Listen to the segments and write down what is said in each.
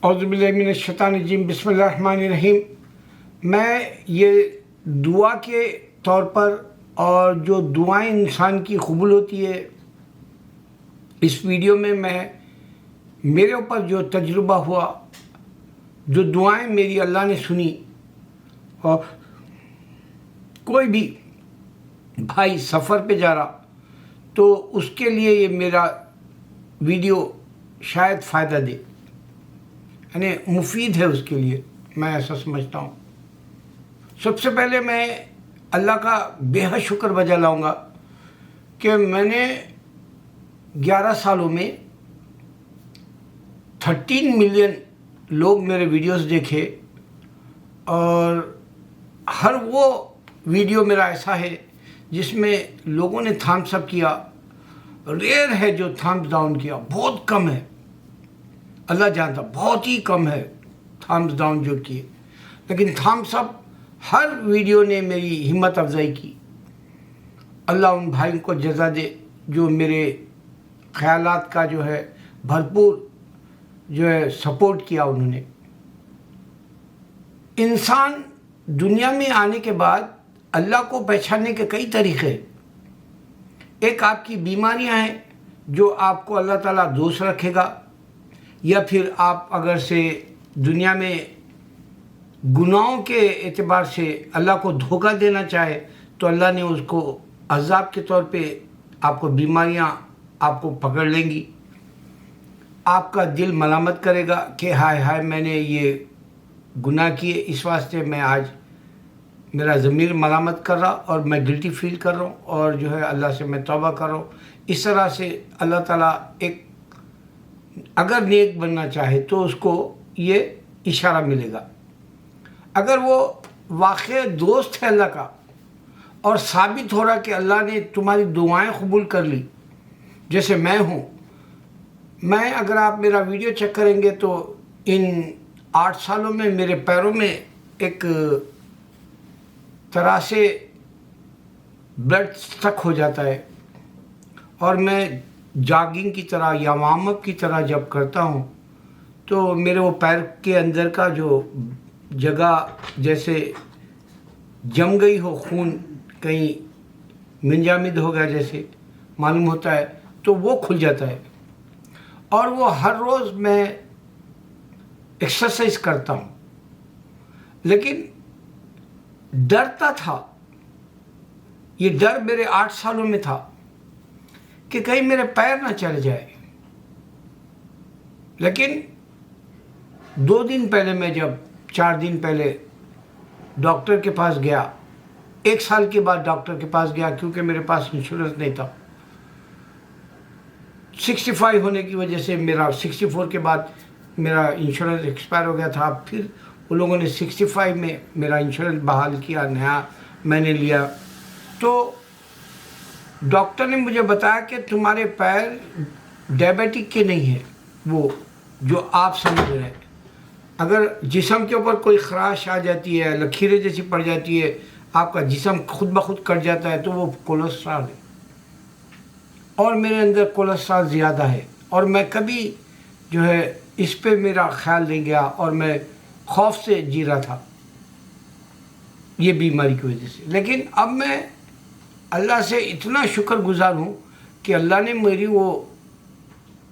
اعوذ باللہ من الشیطان الرجیم، بسم اللہ الرحمن الرحیم۔ میں یہ دعا کے طور پر اور جو دعائیں انسان کی قبول ہوتی ہے، اس ویڈیو میں میرے اوپر جو تجربہ ہوا، جو دعائیں میری اللہ نے سنی، اور کوئی بھی بھائی سفر پہ جا رہا تو اس کے لیے یہ میرا ویڈیو شاید فائدہ دے، یعنی مفید ہے اس کے لیے، میں ایسا سمجھتا ہوں۔ سب سے پہلے میں اللہ کا بے حد شکر بجا لاؤں گا کہ میں نے 11 سالوں میں 13 ملین لوگ میرے ویڈیوز دیکھے، اور ہر وہ ویڈیو میرا ایسا ہے جس میں لوگوں نے تھامس اپ کیا، ریئر ہے جو تھامس ڈاؤن کیا، بہت کم ہے، اللہ جانتا بہت ہی کم ہے تھامس ڈاؤن جو کیے، لیکن تھامس اپ ہر ویڈیو نے میری ہمت افزائی کی۔ اللہ ان بھائیوں کو جزا دے جو میرے خیالات کا جو ہے بھرپور جو ہے سپورٹ کیا انہوں نے۔ انسان دنیا میں آنے کے بعد اللہ کو پہچاننے کے کئی طریقے ہیں۔ ایک آپ کی بیماریاں ہیں جو آپ کو اللہ تعالیٰ دوست رکھے گا، یا پھر آپ اگر سے دنیا میں گناہوں کے اعتبار سے اللہ کو دھوکہ دینا چاہے تو اللہ نے اس کو عذاب کے طور پہ آپ کو بیماریاں آپ کو پکڑ لیں گی۔ آپ کا دل ملامت کرے گا کہ ہائے ہائے میں نے یہ گناہ کیے، اس واسطے میں آج میرا ضمیر ملامت کر رہا اور میں گلٹی فیل کر رہا ہوں، اور جو ہے اللہ سے میں توبہ کر رہا ہوں۔ اس طرح سے اللہ تعالیٰ ایک اگر نیک بننا چاہے تو اس کو یہ اشارہ ملے گا۔ اگر وہ واقع دوست ہے اللہ کا اور ثابت ہو رہا کہ اللہ نے تمہاری دعائیں قبول کر لی، جیسے میں ہوں، اگر آپ میرا ویڈیو چیک کریں گے تو ان 8 سالوں میں میرے پیروں میں ایک طرح سے بلڈ اسٹک ہو جاتا ہے، اور میں جاگنگ کی طرح یا وارم اپ کی طرح جب کرتا ہوں تو میرے وہ پیر کے اندر کا جو جگہ جیسے جم گئی ہو، خون کہیں منجمد ہو گیا جیسے معلوم ہوتا ہے، تو وہ کھل جاتا ہے۔ اور وہ ہر روز میں ایکسرسائز کرتا ہوں، لیکن ڈرتا تھا، یہ ڈر میرے 8 سالوں میں تھا کہ کہیں میرے پیر نہ چل جائے۔ لیکن 2 دن پہلے میں جب 4 دن پہلے ڈاکٹر کے پاس گیا، 1 سال کے بعد ڈاکٹر کے پاس گیا کیونکہ میرے پاس انشورنس نہیں تھا۔ 65 ہونے کی وجہ سے میرا 64 کے بعد میرا انشورنس ایکسپائر ہو گیا تھا۔ پھر ان لوگوں نے 65 میں میرا انشورنس بحال کیا، نیا میں نے لیا۔ تو ڈاکٹر نے مجھے بتایا کہ تمہارے پیر ڈائبیٹک کے نہیں ہیں، وہ جو آپ سمجھ رہے ہیں۔ اگر جسم کے اوپر کوئی خراش آ جاتی ہے، لکیریں جیسی پڑ جاتی ہے، آپ کا جسم خود بخود کٹ جاتا ہے، تو وہ کولیسٹرول ہے، اور میرے اندر کولیسٹرول زیادہ ہے، اور میں کبھی جو ہے اس پہ میرا خیال نہیں گیا، اور میں خوف سے جی رہا تھا یہ بیماری کی وجہ سے۔ لیکن اب میں اللہ سے اتنا شکر گزار ہوں کہ اللہ نے میری وہ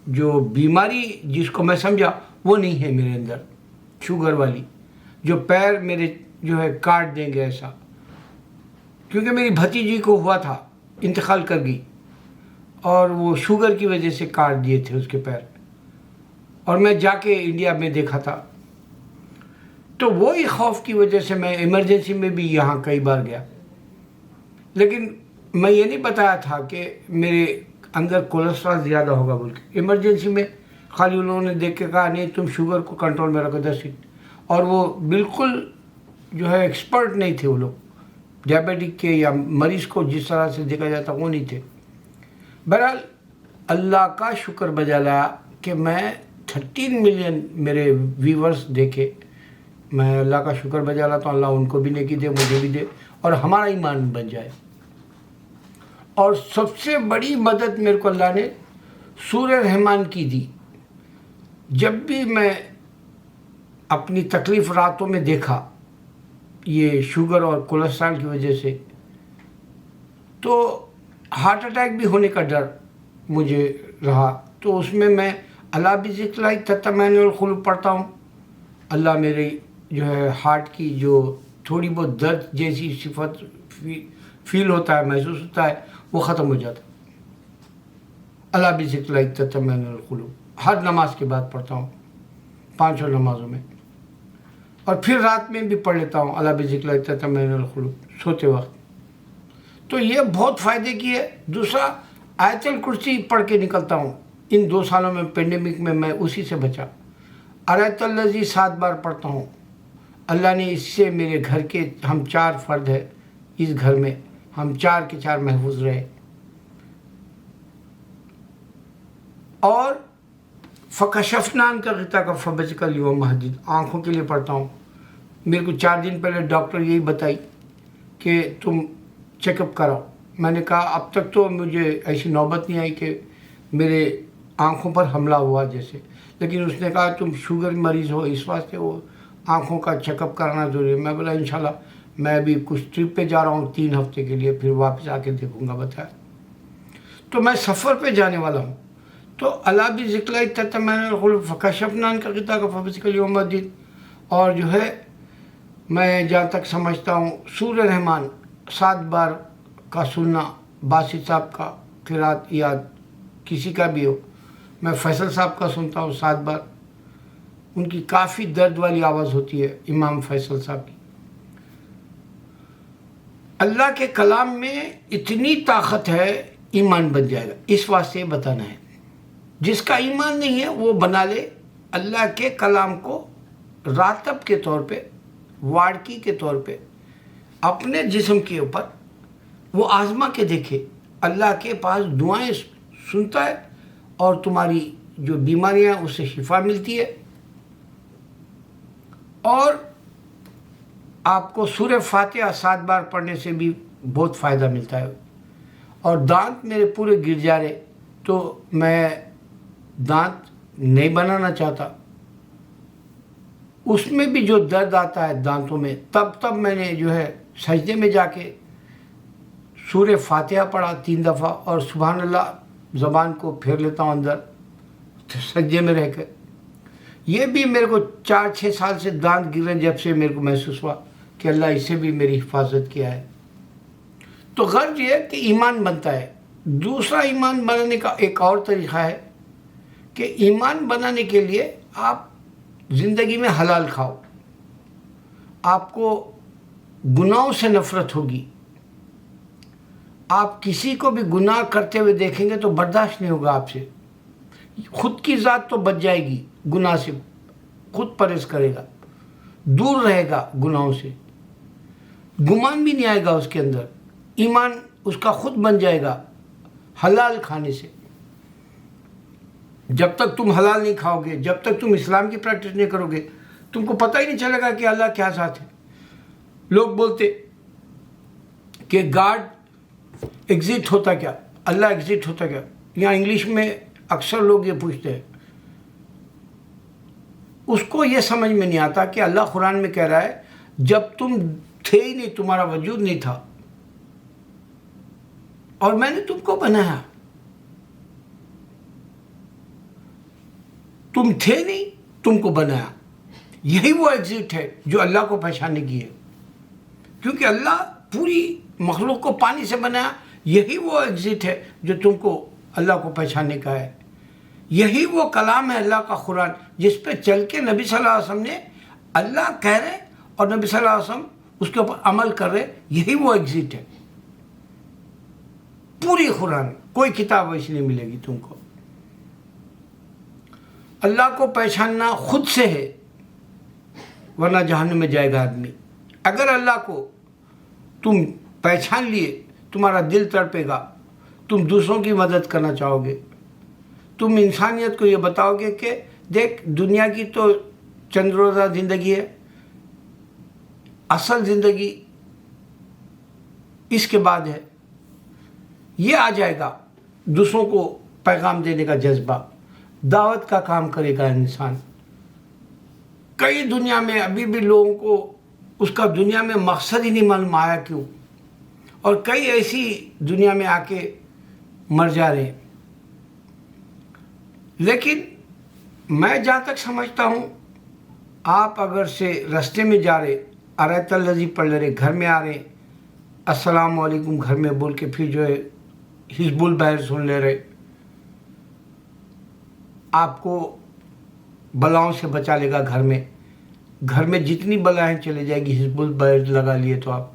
جو بیماری جس کو میں سمجھا وہ نہیں ہے میرے اندر، شوگر والی، جو پیر میرے جو ہے کاٹ دیں گے ایسا، کیونکہ میری بھتیجی کو ہوا تھا، انتقال کر گئی، اور وہ شوگر کی وجہ سے کاٹ دیے تھے اس کے پیر، اور میں جا کے انڈیا میں دیکھا تھا۔ تو وہی خوف کی وجہ سے میں ایمرجنسی میں بھی یہاں کئی بار گیا، لیکن میں یہ نہیں بتایا تھا کہ میرے اندر کولیسٹرول زیادہ ہوگا بول کے۔ ایمرجنسی میں خالی انہوں نے دیکھ کے کہا نہیں تم شوگر کو کنٹرول میں رکھو 10 فٹ، اور وہ بالکل جو ہے ایکسپرٹ نہیں تھے، وہ لوگ ڈائبیٹک کے یا مریض کو جس طرح سے دیکھا جاتا وہ نہیں تھے۔ بہرحال اللہ کا شکر بجا لایا کہ میں 13 ملین میرے ویورز دیکھے، میں اللہ کا شکر بجا لاتا ہوں، اللہ ان کو بھی نیکی دے، مجھے بھی دے، اور ہمارا ایمان بن جائے۔ اور سب سے بڑی مدد میرے کو اللہ نے سورہ رحمان کی دی۔ جب بھی میں اپنی تکلیف راتوں میں دیکھا یہ شوگر اور کولیسٹرول کی وجہ سے، تو ہارٹ اٹیک بھی ہونے کا ڈر مجھے رہا. تو اس میں اللہ بذکر اللہ تطمئن القلوب پڑھتا ہوں. اللہ میری جو ہے ہارٹ کی جو تھوڑی بہت درد جیسی صفت فیل ہوتا ہے، محسوس ہوتا ہے، وہ ختم ہو جاتا ہے. اللہ بذکر اللہ تطمئن القلوب ہر نماز کے بعد پڑھتا ہوں، 5 نمازوں میں. اور پھر رات میں بھی پڑھ لیتا ہوں اللہ بذکر اللہ تطمئن القلوب سوتے وقت. تو یہ بہت فائدے کی ہے. دوسرا آیت الکرسی پڑھ کے نکلتا ہوں. ان 2 سالوں میں پینڈیمک میں اسی سے بچا. آیت الذی 7 بار پڑھتا ہوں. اللہ نے اس سے میرے گھر کے، ہم 4 فرد ہیں اس گھر میں، ہم 4 کے 4 محفوظ رہے. اور فکشفنا عنک غطاءک فبصرک الیوم حدید آنکھوں کے لیے پڑھتا ہوں. میرے کو 4 دن پہلے ڈاکٹر یہی بتائی کہ تم چیک اپ کراؤ. میں نے کہا اب تک تو مجھے ایسی نوبت نہیں آئی کہ میرے آنکھوں پر حملہ ہوا جیسے، لیکن اس نے کہا تم شوگر مریض ہو، اس واسطے وہ آنکھوں کا چیک اپ کرانا ضروری ہے. میں بولا انشاءاللہ میں ابھی کچھ ٹرپ پہ جا رہا ہوں 3 ہفتے کے لیے، پھر واپس آ کے دیکھوں گا. بتایا تو میں سفر پہ جانے والا ہوں. تو اللہ بذکر اللہ تطمئن القلوب فکشفنا عنک غطاءک فبصرک الیوم حدید. اور جو ہے میں جہاں تک سمجھتا ہوں سورہ رحمان 7 بار کا سننا، باسط صاحب کا قرات یا کسی کا بھی ہو. میں فیصل صاحب کا سنتا ہوں 7 بار. ان کی کافی درد والی آواز ہوتی ہے، امام فیصل صاحب کی. اللہ کے کلام میں اتنی طاقت ہے، ایمان بن جائے گا. اس واسطے بتانا ہے. جس کا ایمان نہیں ہے وہ بنا لے اللہ کے کلام کو راتب کے طور پہ، واڑکی کے طور پہ اپنے جسم کے اوپر وہ آزما کے دیکھے. اللہ کے پاس دعائیں سنتا ہے اور تمہاری جو بیماریاں اس سے شفا ملتی ہے. اور آپ کو سورہ فاتحہ 7 بار پڑھنے سے بھی بہت فائدہ ملتا ہے. اور دانت میرے پورے گر جا رہے، تو میں دانت نہیں بنانا چاہتا. اس میں بھی جو درد آتا ہے دانتوں میں، تب میں نے جو ہے سجدے میں جا کے سورہ فاتحہ پڑھا 3 دفعہ، اور سبحان اللہ زبان کو پھیر لیتا ہوں اندر سجدے میں رہ کے. یہ بھی میرے کو 4-6 سال سے دانت گر رہے، جب سے میرے کو محسوس ہوا کہ اللہ اس سے بھی میری حفاظت کیا ہے. تو غرض یہ ہے کہ ایمان بنتا ہے. دوسرا ایمان بنانے کا ایک اور طریقہ ہے کہ ایمان بنانے کے لیے آپ زندگی میں حلال کھاؤ. آپ کو گناہوں سے نفرت ہوگی. آپ کسی کو بھی گناہ کرتے ہوئے دیکھیں گے تو برداشت نہیں ہوگا آپ سے. خود کی ذات تو بچ جائے گی، گناہ سے خود پرہیز کرے گا، دور رہے گا گناہوں سے. گمان بھی نہیں آئے گا اس کے اندر. ایمان اس کا خود بن جائے گا حلال کھانے سے. جب تک تم حلال نہیں کھاؤ گے، جب تک تم اسلام کی پریکٹس نہیں کرو گے، تم کو پتہ ہی نہیں چلے گا کہ اللہ کیا ذات ہے. لوگ بولتے کہ گاڈ ایگزٹ ہوتا کیا، اللہ ایگزٹ ہوتا کیا. یہاں انگلش میں اکثر لوگ یہ پوچھتے ہیں. اس کو یہ سمجھ میں نہیں آتا کہ اللہ قرآن میں کہہ رہا ہے جب تم تھے ہی نہیں، تمہارا وجود نہیں تھا، اور میں نے تم کو بنایا. تم تھے نہیں، تم کو بنایا. یہی وہ ایگزٹ ہے جو اللہ کو پہچاننے کی ہے. کیونکہ اللہ پوری مخلوق کو پانی سے بنایا. یہی وہ ایگزٹ ہے جو تم کو اللہ کو پہچاننے کا ہے. یہی وہ کلام ہے اللہ کا قرآن، جس پہ چل کے نبی صلی اللہ علیہ وسلم نے اللہ کہہ رہے اور نبی صلی اللہ علیہ وسلم اس کے اوپر عمل کر رہے. یہی وہ ایگزٹ ہے. پوری قرآن کوئی کتاب ایسی نہیں ملے گی تم کو. اللہ کو پہچاننا خود سے ہے، ورنہ جہنم میں جائے گا آدمی. اگر اللہ کو تم پہچان لیے، تمہارا دل تڑپے گا، تم دوسروں کی مدد کرنا چاہو گے. تم انسانیت کو یہ بتاؤ گے کہ دیکھ دنیا کی تو چند روزہ زندگی ہے، اصل زندگی اس کے بعد ہے. یہ آ جائے گا. دوسروں کو پیغام دینے کا جذبہ، دعوت کا کام کرے گا انسان. کئی کئی دنیا میں ابھی بھی لوگوں کو اس کا دنیا میں مقصد ہی نہیں معلوم آیا کیوں، اور کئی ایسی دنیا میں آ کے مر جا رہے ہیں۔ لیکن میں جہاں تک سمجھتا ہوں، آپ اگر سے راستے میں جا رہے، آیت الذی پڑھ لے رہے، گھر میں آ رہے، السلام علیکم گھر میں بول کے پھر جو ہے حزب البحر سن لے رہے، آپ کو بلاؤں سے بچا لے گا۔ گھر میں جتنی بلائیں چلے جائے گی، حزب البحر لگا لیے تو آپ۔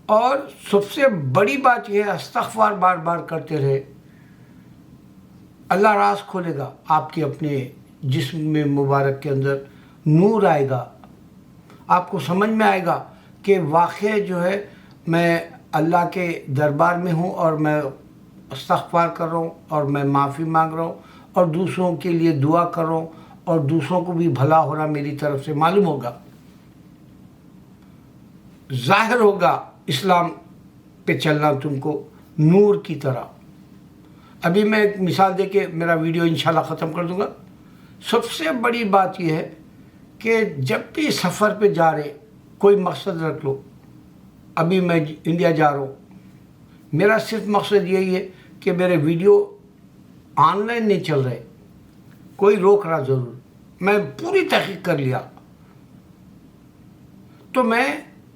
اور سب سے بڑی بات یہ ہے، استغفار بار بار کرتے رہے، اللہ راز کھولے گا آپ کے اپنے جسم میں مبارک کے اندر، نور آئے گا، آپ کو سمجھ میں آئے گا کہ واقع جو ہے میں اللہ کے دربار میں ہوں، اور میں استغفار کر رہا ہوں، اور میں معافی مانگ رہا ہوں، اور دوسروں کے لیے دعا کر رہا ہوں، اور دوسروں کو بھی بھلا ہو رہا میری طرف سے معلوم ہوگا، ظاہر ہوگا اسلام پہ چلنا تم کو نور کی طرح۔ ابھی میں ایک مثال دے کے میرا ویڈیو انشاءاللہ ختم کر دوں گا۔ سب سے بڑی بات یہ ہے کہ جب بھی سفر پہ جا رہے کوئی مقصد رکھ لو۔ ابھی میں انڈیا جا رہا ہوں، میرا صرف مقصد یہی ہے کہ میرے ویڈیو آن لائن نہیں چل رہے، کوئی روک رہا ضرور، میں پوری تحقیق کر لیا، تو میں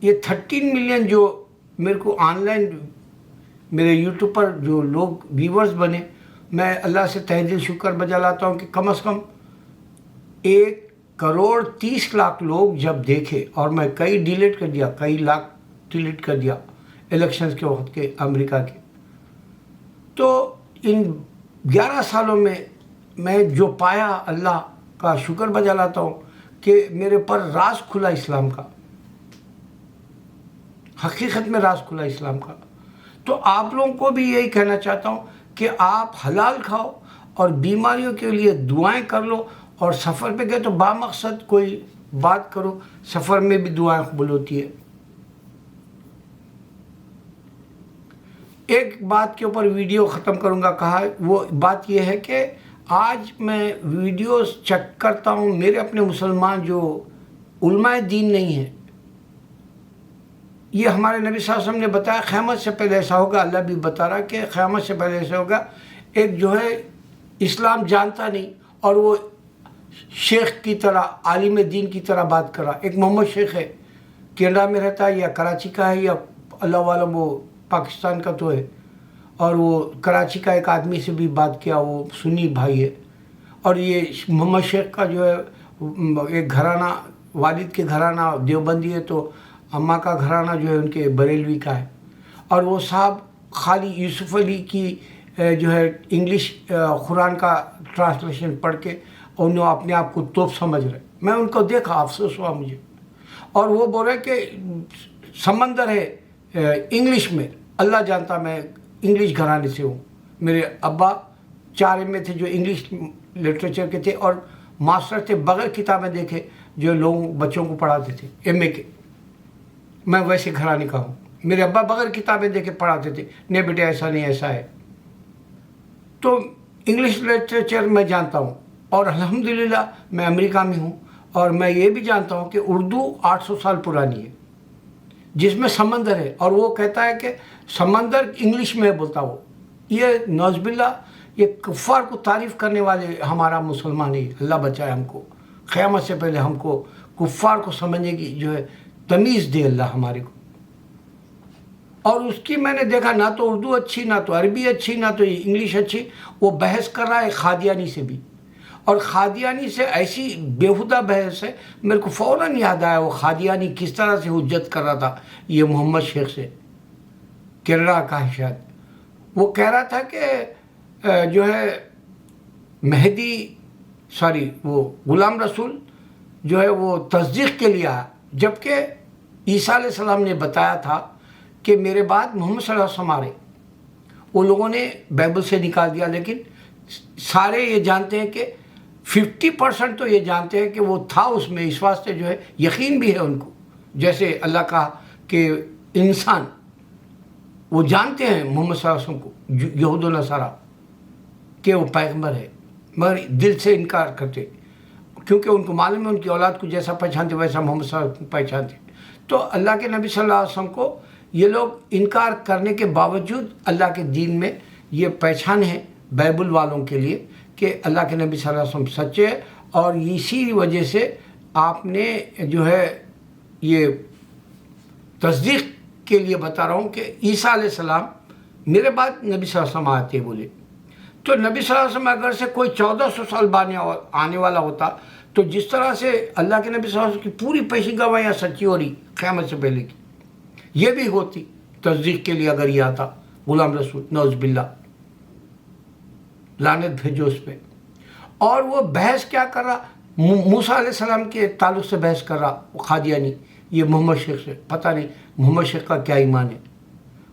یہ 13 ملین جو میرے کو آن لائن میرے یوٹیوب پر جو لوگ ویورز بنے، میں اللہ سے تہ دل شکر بجا لاتا ہوں کہ کم از کم 1,30,00,000 لوگ جب دیکھے، اور میں کئی ڈیلیٹ کر دیا، کئی لاکھ ڈیلیٹ کر دیا الیکشنز کے وقت کے امریکہ کے، تو ان 11 سالوں میں میں جو پایا اللہ کا شکر بجا لاتا ہوں کہ میرے پر راز کھلا اسلام کا، حقیقت میں راز کھلا اسلام کا۔ تو آپ لوگوں کو بھی یہی کہنا چاہتا ہوں کہ آپ حلال کھاؤ، اور بیماریوں کے لیے دعائیں کر لو، اور سفر پہ گئے تو بامقصد کوئی بات کرو، سفر میں بھی دعائیں قبول ہوتی ہے۔ ایک بات کے اوپر ویڈیو ختم کروں گا، کہا وہ بات یہ ہے کہ آج میں ویڈیوز چیک کرتا ہوں، میرے اپنے مسلمان جو علماء دین نہیں ہیں، یہ ہمارے نبی صلی اللہ علیہ وسلم نے بتایا قیامت سے پہلے ایسا ہوگا، اللہ بھی بتا رہا کہ قیامت سے پہلے ایسا ہوگا، ایک جو ہے اسلام جانتا نہیں اور وہ شیخ کی طرح، عالم دین کی طرح بات کر رہا۔ ایک محمد شیخ ہے، کینیڈا میں رہتا ہے، یا کراچی کا ہے، یا اللہ عالم وہ پاکستان کا تو ہے، اور وہ کراچی کا ایک آدمی سے بھی بات کیا، وہ سنی بھائی ہے، اور یہ محمد شیخ کا جو ہے ایک گھرانہ، والد کے گھرانہ دیوبندی ہے، تو اماں کا گھرانہ جو ہے ان کے بریلوی کا ہے، اور وہ صاحب خالی یوسف علی کی جو ہے انگلش قرآن کا ٹرانسلیشن پڑھ کے انہوں اپنے آپ کو توپ سمجھ رہے۔ میں ان کو دیکھا، افسوس ہوا مجھے، اور وہ بول رہے کہ سمندر ہے انگلش میں، اللہ جانتا میں انگلش گھرانے سے ہوں، میرے ابا 4 میں تھے جو انگلش لٹریچر کے تھے، اور ماسٹر تھے بغیر کتابیں دیکھے جو لوگوں بچوں کو پڑھاتے تھے، ایم اے کے۔ میں ویسے گھرانے کا ہوں، میرے ابا بغیر کتابیں دیکھے پڑھاتے تھے، نہیں بیٹے ایسا نہیں ایسا ہے۔ تو انگلش لٹریچر میں جانتا ہوں، اور الحمدللہ میں امریکہ میں ہوں، اور میں یہ بھی جانتا ہوں کہ اردو 800 سال پرانی ہے، جس میں سمندر ہے، اور وہ کہتا ہے کہ سمندر انگلش میں بولتا وہ۔ یہ نعوذ باللہ، یہ کفار کو تعریف کرنے والے ہمارا مسلمان ہی، اللہ بچائے ہم کو، قیامت سے پہلے ہم کو کفار کو سمجھنے کی جو ہے تمیز دے اللہ ہمارے کو۔ اور اس کی میں نے دیکھا، نہ تو اردو اچھی، نہ تو عربی اچھی، نہ تو انگلش اچھی، وہ بحث کر رہا ہے قادیانی سے بھی، اور قادیانی سے ایسی بیہودہ بحث ہے، میرے کو فوراً یاد آیا وہ قادیانی کس طرح سے حجت کر رہا تھا یہ محمد شیخ سے، کینیڈا کا ہے شاید۔ وہ کہہ رہا تھا کہ جو ہے مہدی، وہ غلام رسول جو ہے وہ تصدیق کے لیے آیا، جبکہ عیسیٰ علیہ السلام نے بتایا تھا کہ میرے بعد محمد صلی اللہ علیہ وسلم آ رہے۔ وہ لوگوں نے بائبل سے نکال دیا، لیکن سارے یہ جانتے ہیں کہ 50% تو یہ جانتے ہیں کہ وہ تھا اس میں، اس واسطے جو ہے یقین بھی ہے ان کو، جیسے اللہ کہا کہ انسان، وہ جانتے ہیں محمد صلی اللہ علیہ وسلم کو، یہود و نصارہ، کہ وہ پیغمبر ہے، مگر دل سے انکار کرتے۔ کیونکہ ان کو معلوم ہے ان کی اولاد کو جیسا پہچانتے ویسا محمد صلی اللہ علیہ وسلم پہچانتے. تو اللہ کے نبی صلی اللہ علیہ وسلم کو یہ لوگ انکار کرنے کے باوجود اللہ کے دین میں یہ پہچان ہے بائبل والوں کے لیے کہ اللہ کے نبی صلی اللہ علیہ وسلم سچے ہیں. اور اسی وجہ سے آپ نے جو ہے یہ تصدیق کے لیے بتا رہا ہوں کہ عیسیٰ علیہ السلام میرے بعد نبی صلی اللہ علیہ وسلم آتے بولے. تو نبی صلی اللہ علیہ وسلم اگر سے کوئی 1400 سال بعد آنے والا ہوتا تو جس طرح سے اللہ کے نبی صلی اللہ علیہ وسلم کی پوری پیشین گواہیاں سچی ہو رہی قیامت سے پہلے کی یہ بھی ہوتی تصدیق کے لیے اگر یہ آتا غلام رسول نعوذ باللہ لعنت بھیجو اس پہ. اور وہ بحث کیا کر رہا موسیٰ علیہ السلام کے تعلق سے بحث کر رہا وہ قادیانی یہ محمد شیخ سے. پتہ نہیں محمد شیخ کا کیا ایمان ہے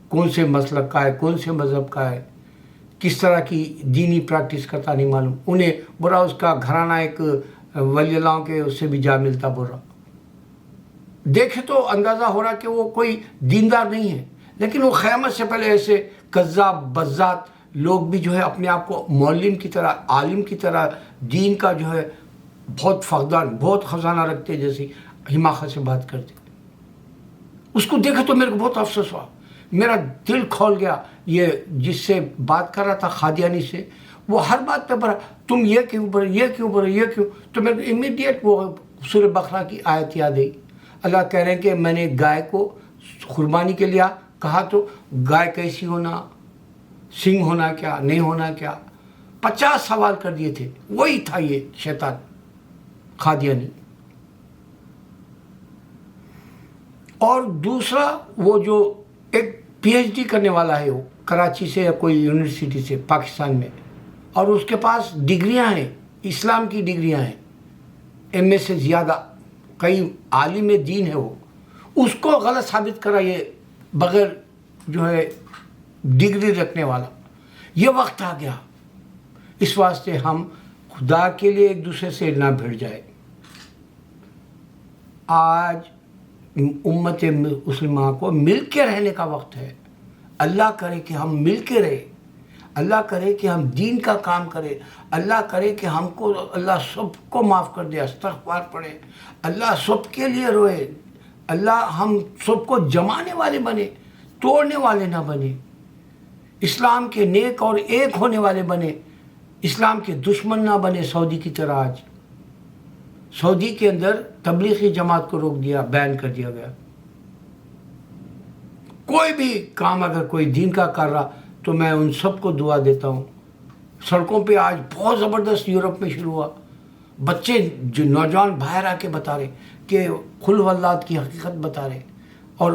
کون سے مسلک کا ہے کون سے مذہب کا ہے کس طرح کی دینی پریکٹس کرتا نہیں معلوم. انہیں برا اس کا گھرانہ ایک ولی اللہ کے اس سے بھی جا ملتا برا. دیکھے تو اندازہ ہو رہا کہ وہ کوئی دیندار نہیں ہے لیکن وہ قیامت سے پہلے ایسے کذاب بزات لوگ بھی جو ہے اپنے آپ کو معلم کی طرح عالم کی طرح دین کا جو ہے بہت فقدان بہت خزانہ رکھتے جیسے حماقت سے بات کرتے. اس کو دیکھا تو میرے کو بہت افسوس ہوا میرا دل کھول گیا. یہ جس سے بات کر رہا تھا قادیانی سے وہ ہر بات پہ بڑا تم یہ کیوں بڑے یہ کیوں بڑے یہ کیوں. تو میرے کو امیڈیٹ وہ سورہ بقرہ کی آیت یاد آئی. اللہ کہہ رہے ہیں کہ میں نے گائے کو قربانی کے لیے کہا تو گائے کیسی ہونا سنگ ہونا کیا نہیں ہونا کیا 50 سوال کر دیے تھے. وہی تھا یہ شیطان قادیانی. اور دوسرا وہ جو ایک پی ایچ ڈی کرنے والا ہے وہ کراچی سے یا کوئی یونیورسٹی سے پاکستان میں اور اس کے پاس ڈگریاں ہیں اسلام کی ڈگریاں ہیں ایم اے سے زیادہ کئی عالم دین ہے وہ اس کو غلط ثابت کرا یہ بغیر جو ہے ڈگری رکھنے والا. یہ وقت آ گیا اس واسطے ہم خدا کے لیے ایک دوسرے سے نہ بھیڑ جائے. آج امت مسلمہ کو مل کے رہنے کا وقت ہے. اللہ کرے کہ ہم مل کے رہے اللہ کرے کہ ہم دین کا کام کریں اللہ کرے کہ ہم کو اللہ سب کو معاف کر دے استغفار پڑھے اللہ سب کے لیے روئے اللہ ہم سب کو جمانے والے بنے توڑنے والے نہ بنے اسلام کے نیک اور ایک ہونے والے بنے اسلام کے دشمن نہ بنے. سعودی کی طرح آج سعودی کے اندر تبلیغی جماعت کو روک دیا بین کر دیا گیا. کوئی بھی کام اگر کوئی دین کا کر رہا تو میں ان سب کو دعا دیتا ہوں. سڑکوں پہ آج بہت زبردست یورپ میں شروع ہوا بچے جو نوجوان باہر آ کے بتا رہے کہ قل هو اللہ کی حقیقت بتا رہے. اور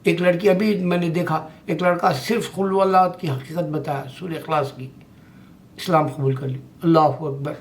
ایک لڑکی ابھی میں نے دیکھا ایک لڑکا صرف قل هو اللہ کی حقیقت بتایا سورہ اخلاص کی اسلام قبول کر لی. اللہ اکبر.